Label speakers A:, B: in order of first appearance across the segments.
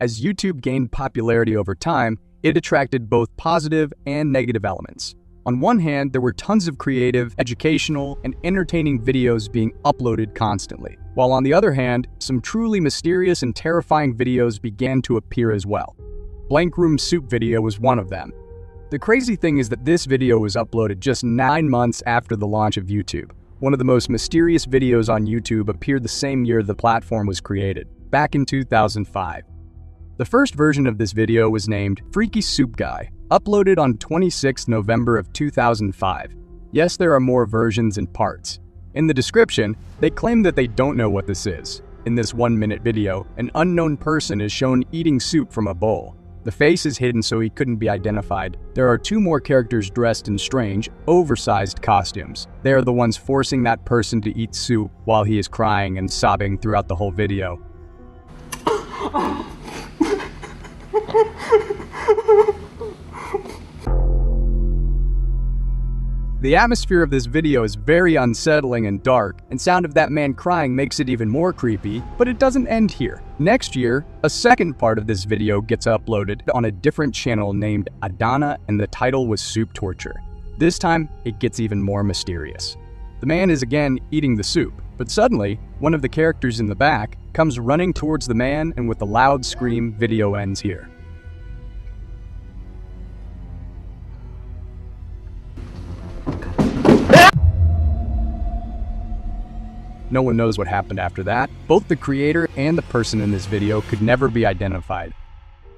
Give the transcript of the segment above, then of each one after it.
A: As YouTube gained popularity over time, it attracted both positive and negative elements. On one hand, there were tons of creative, educational, and entertaining videos being uploaded constantly, while on the other hand, some truly mysterious and terrifying videos began to appear as well. Blank Room Soup video was one of them. The crazy thing is that this video was uploaded just 9 months after the launch of YouTube. One of the most mysterious videos on YouTube appeared the same year the platform was created, back in 2005. The first version of this video was named Freaky Soup Guy, uploaded on 26 November of 2005. Yes, there are more versions and parts. In the description, they claim that they don't know what this is. In this 1-minute video, an unknown person is shown eating soup from a bowl. The face is hidden so he couldn't be identified. There are 2 more characters dressed in strange, oversized costumes. They are the ones forcing that person to eat soup while he is crying and sobbing throughout the whole video. The atmosphere of this video is very unsettling and dark, and sound of that man crying makes it even more creepy, but it doesn't end here. Next year, a second part of this video gets uploaded on a different channel named Adana, and the title was Soup Torture. This time, it gets even more mysterious. The man is again eating the soup, but suddenly, one of the characters in the back comes running towards the man, and with a loud scream, video ends here. No one knows what happened after that. Both the creator and the person in this video could never be identified.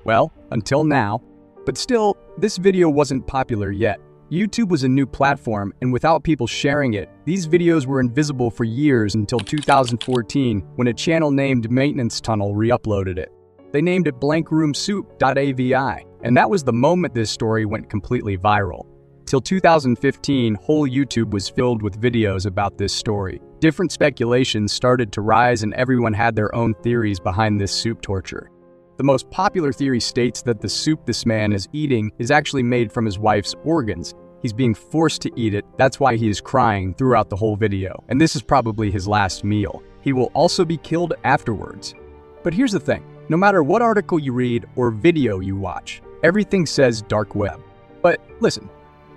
A: Well, until now. But still, this video wasn't popular yet. YouTube was a new platform, and without people sharing it, these videos were invisible for years until 2014, when a channel named Maintenance Tunnel re-uploaded it. They named it Blank Room Soup.avi, and that was the moment this story went completely viral. Till 2015, whole YouTube was filled with videos about this story. Different speculations started to rise and everyone had their own theories behind this soup torture. The most popular theory states that the soup this man is eating is actually made from his wife's organs. He's being forced to eat it, that's why he is crying throughout the whole video. And this is probably his last meal. He will also be killed afterwards. But here's the thing, no matter what article you read or video you watch, everything says dark web. But listen,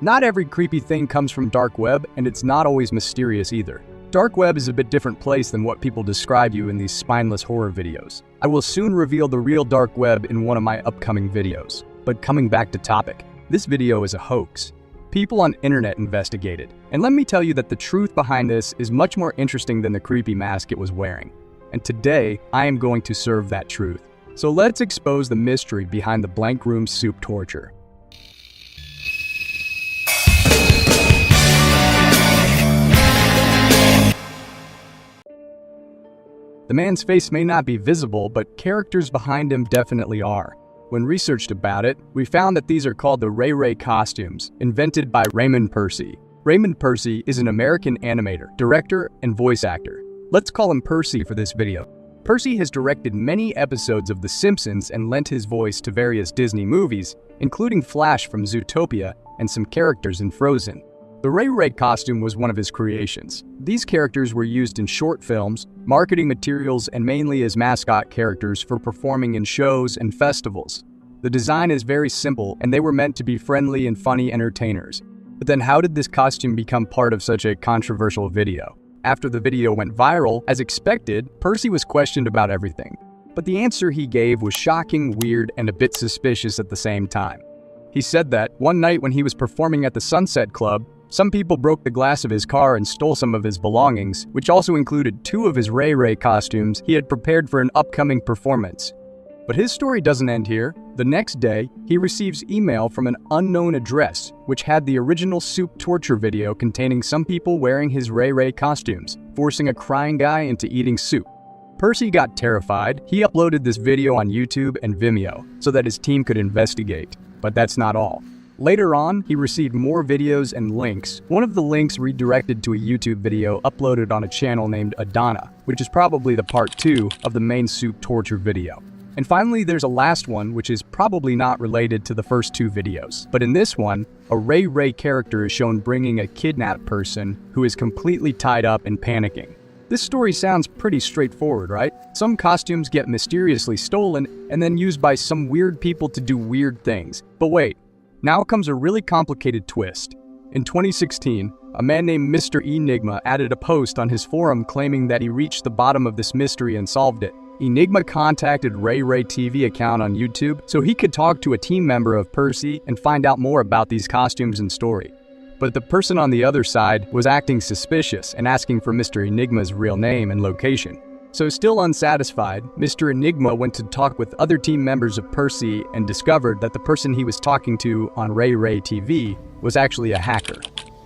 A: not every creepy thing comes from dark web, and it's not always mysterious either. Dark web is a bit different place than what people describe you in these spineless horror videos. I will soon reveal the real dark web in one of my upcoming videos. But coming back to topic, this video is a hoax. People on internet investigated, and let me tell you that the truth behind this is much more interesting than the creepy mask it was wearing. And today, I am going to serve that truth. So let's expose the mystery behind the Blank Room Soup torture. The man's face may not be visible, but characters behind him definitely are. When researched about it, we found that these are called the Ray Ray costumes, invented by Raymond Persi. Raymond Persi is an American animator, director, and voice actor. Let's call him Persi for this video. Persi has directed many episodes of The Simpsons and lent his voice to various Disney movies, including Flash from Zootopia and some characters in Frozen. The Ray Ray costume was one of his creations. These characters were used in short films, marketing materials, and mainly as mascot characters for performing in shows and festivals. The design is very simple, and they were meant to be friendly and funny entertainers. But then how did this costume become part of such a controversial video? After the video went viral, as expected, Persi was questioned about everything. But the answer he gave was shocking, weird, and a bit suspicious at the same time. He said that one night when he was performing at the Sunset Club, some people broke the glass of his car and stole some of his belongings, which also included 2 of his Ray Ray costumes he had prepared for an upcoming performance. But his story doesn't end here. The next day, he receives email from an unknown address, which had the original soup torture video containing some people wearing his Ray Ray costumes, forcing a crying guy into eating soup. Persi got terrified. He uploaded this video on YouTube and Vimeo so that his team could investigate. But that's not all. Later on, he received more videos and links. One of the links redirected to a YouTube video uploaded on a channel named Adana, which is probably the part 2 of the main soup torture video. And finally, there's a last one which is probably not related to the first 2 videos. But in this one, a Ray Ray character is shown bringing a kidnapped person who is completely tied up and panicking. This story sounds pretty straightforward, right? Some costumes get mysteriously stolen and then used by some weird people to do weird things. But wait, now comes a really complicated twist. In 2016, a man named Mr. Nigma added a post on his forum claiming that he reached the bottom of this mystery and solved it. Nigma contacted Ray TV account on YouTube so he could talk to a team member of Persi and find out more about these costumes and story. But the person on the other side was acting suspicious and asking for Mr. Enigma's real name and location. So still unsatisfied, Mr. Enigma went to talk with other team members of Persi and discovered that the person he was talking to on Ray TV was actually a hacker.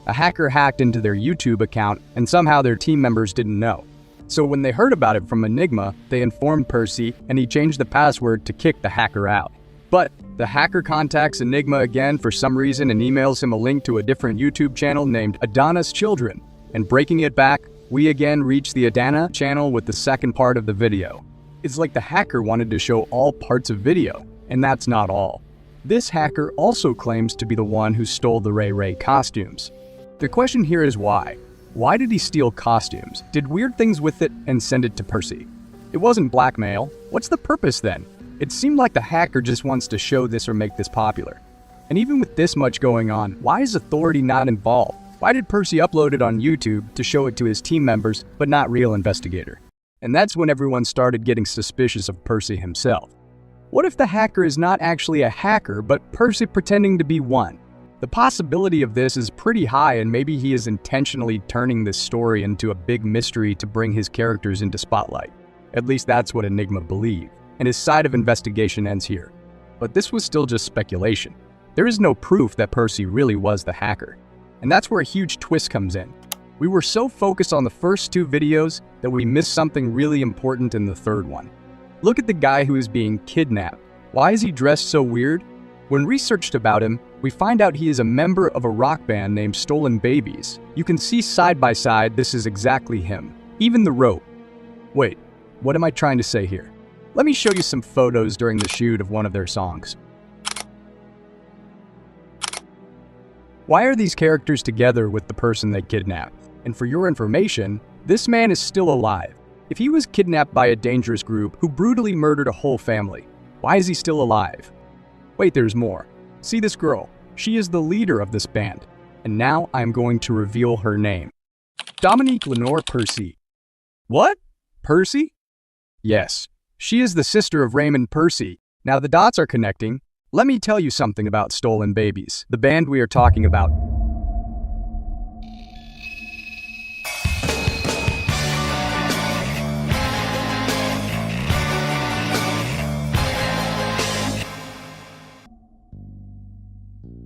A: A hacker hacked into their YouTube account and somehow their team members didn't know. So when they heard about it from Enigma, they informed Persi and he changed the password to kick the hacker out. But the hacker contacts Enigma again for some reason and emails him a link to a different YouTube channel named Adonis Children. And breaking it back, we again reach the Adana channel with the second part of the video. It's like the hacker wanted to show all parts of video, and that's not all. This hacker also claims to be the one who stole the Ray costumes. The question here is why? Why did he steal costumes, did weird things with it, and send it to Persi? It wasn't blackmail. What's the purpose then? It seemed like the hacker just wants to show this or make this popular. And even with this much going on, why is authority not involved? Why did Persi upload it on YouTube to show it to his team members, but not real investigator? And that's when everyone started getting suspicious of Persi himself. What if the hacker is not actually a hacker, but Persi pretending to be one? The possibility of this is pretty high, and maybe he is intentionally turning this story into a big mystery to bring his characters into spotlight. At least that's what Enigma believed, and his side of investigation ends here. But this was still just speculation. There is no proof that Persi really was the hacker. And that's where a huge twist comes in. We were so focused on the first two videos that we missed something really important in the third one. Look at the guy who is being kidnapped. Why is he dressed so weird? When researched about him, we find out he is a member of a rock band named Stolen Babies. You can see side by side this is exactly him. Even the rope. Wait, what am I trying to say here? Let me show you some photos during the shoot of one of their songs. Why are these characters together with the person they kidnapped? And for your information, this man is still alive. If he was kidnapped by a dangerous group who brutally murdered a whole family, why is he still alive? Wait, there's more. See this girl? She is the leader of this band. And now I'm going to reveal her name. Dominique Lenore Persi. What? Persi? Yes, she is the sister of Raymond Persi. Now the dots are connecting. Let me tell you something about Stolen Babies, the band we are talking about.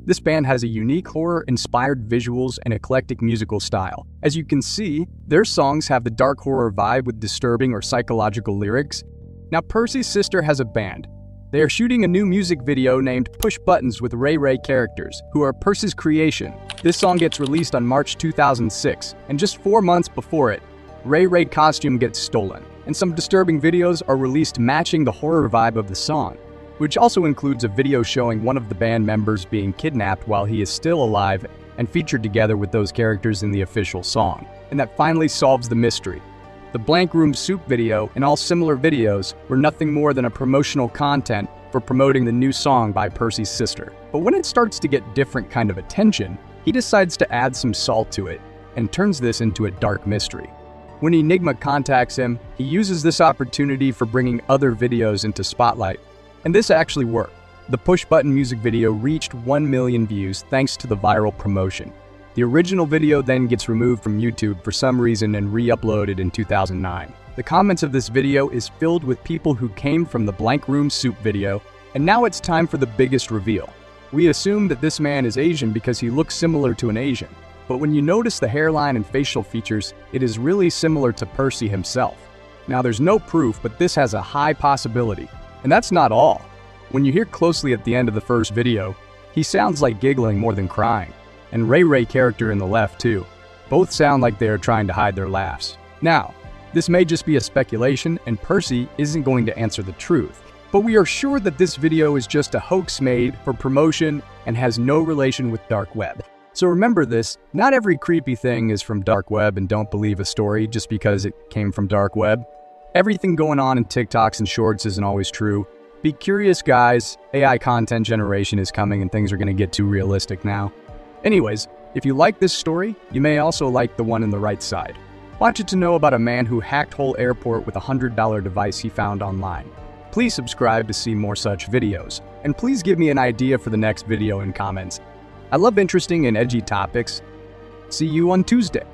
A: This band has a unique horror-inspired visuals and eclectic musical style. As you can see, their songs have the dark horror vibe with disturbing or psychological lyrics. Now Persi's sister has a band. They are shooting a new music video named Push Buttons with Ray characters, who are Persi's creation. This song gets released on March 2006, and just 4 months before it, Ray costume gets stolen, and some disturbing videos are released matching the horror vibe of the song, which also includes a video showing one of the band members being kidnapped while he is still alive and featured together with those characters in the official song. And that finally solves the mystery. The Blank Room Soup video and all similar videos were nothing more than a promotional content for promoting the new song by Persi's sister. But when it starts to get different kind of attention, he decides to add some salt to it and turns this into a dark mystery. When Nigma contacts him, he uses this opportunity for bringing other videos into spotlight. And this actually worked. The Push Button music video reached 1 million views thanks to the viral promotion. The original video then gets removed from YouTube for some reason and re-uploaded in 2009. The comments of this video is filled with people who came from the Blank Room Soup video, and now it's time for the biggest reveal. We assume that this man is Asian because he looks similar to an Asian, but when you notice the hairline and facial features, it is really similar to Persi himself. Now there's no proof, but this has a high possibility. And that's not all. When you hear closely at the end of the first video, he sounds like giggling more than crying. And Ray character in the left too. Both sound like they are trying to hide their laughs. Now, this may just be a speculation and Persi isn't going to answer the truth. But we are sure that this video is just a hoax made for promotion and has no relation with dark web. So remember this, not every creepy thing is from dark web, and don't believe a story just because it came from dark web. Everything going on in TikToks and shorts isn't always true. Be curious, guys. AI content generation is coming and things are going to get too realistic now. Anyways, if you like this story, you may also like the one on the right side. Watch it to know about a man who hacked whole airport with a $100 device he found online. Please subscribe to see more such videos, and please give me an idea for the next video in comments. I love interesting and edgy topics. See you on Tuesday.